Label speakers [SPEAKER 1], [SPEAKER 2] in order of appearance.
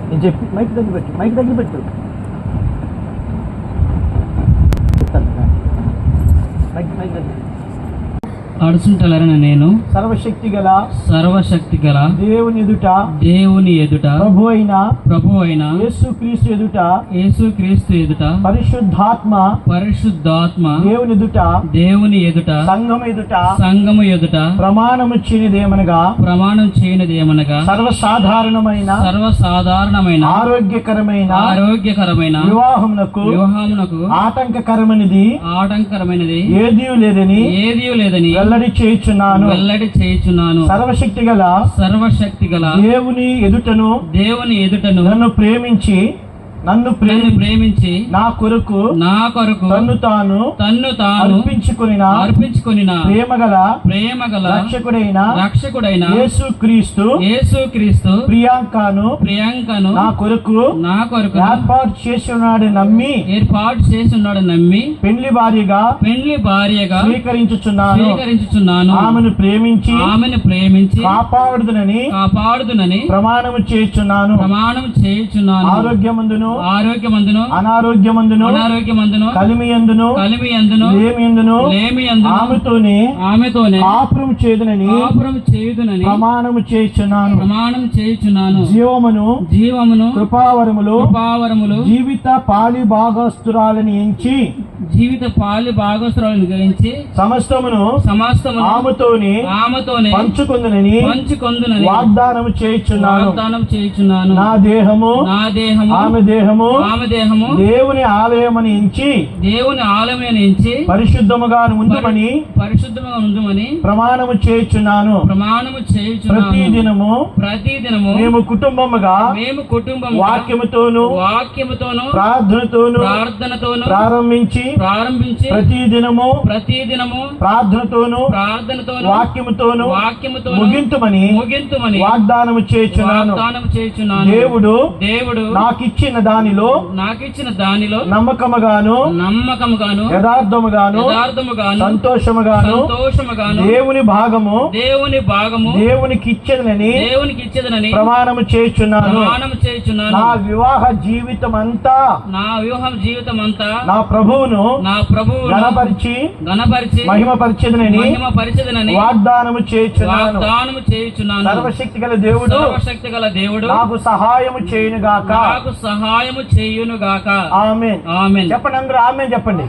[SPEAKER 1] నేను చెప్పి మైక్ దగ్గర పెట్టు, మైక్ దగ్గర పెట్టు. మైక్ దగ్గర
[SPEAKER 2] అడుచుంటలరన నేను
[SPEAKER 1] సర్వశక్తి గల దేవుని ఎదుట ప్రభు అయిన యేసుక్రీస్తు ఎదుట పరిశుద్ధాత్మ దేవుని ఎదుట సంఘము ఎదుట ప్రమాణం చేయనిదేమనగా సర్వసాధారణమైన ఆరోగ్యకరమైన వివాహమునకు ఆటంకకరమైనది ఏదీ లేదని వెల్లడి చేయుచున్నాను. సర్వశక్తి గల దేవుని ఎదుటను నన్ను ప్రేమించి నా కొరకు తన్ను తాను అర్పించుకొనిన ప్రేమగల రక్షకుడైన యేసుక్రీస్తు ప్రియాంకను నా కొరకు ఏర్పాటు చేసి ఉన్నాడు నమ్మి పెండ్లి భార్యగా స్వీకరించుచున్నాను. ఆమెను ప్రేమించి కాపాడుదునని ప్రమాణము చేయుచున్నాను. ఆరోగ్యమందును అనారోగ్యమందును కలిమియందును లేమియందును ఆమెతోనే కాపురం చేయుదునని ప్రమాణము చేయుచున్నాను. జీవమును కృపావరములు జీవిత పాలి భాగస్తురాలని ఎంచి సమస్తమును ఆమెతోనే పంచుకొందునని వాగ్దానము చేయుచున్నాను. నా దేహము ఆమె దేహము దేవుని ఆలయమని ఎంచి పరిశుద్ధముగా ఉండుమని ప్రమాణము చేయుచున్నాను. ప్రతిదినము మేము కుటుంబముగా వాక్యముతోను ప్రార్థనతోను ప్రారంభించి ప్రతిదినము ప్రార్థనతోను వాక్యముతోను ముగింతుమని వాగ్దానము చేయుచున్నాను. దేవుడు నాకిచ్చిన దానిలో నమ్మకముగాను యథార్థముగాను సంతోషముగాను దేవుని భాగము దేవునికిచ్చేదనని ప్రమాణము చేయుచున్నాను. నా వివాహ జీవితం అంతా నా ప్రభువును గణపరిచి మహిమపరిచేదనని వాగ్దానము చేయుచున్నాను. సర్వశక్తి గల దేవుడు నాకు సహాయము చేయునుగాక. ఆమేన్. చెప్పండి అందరూ ఆమేన్ చెప్పండి.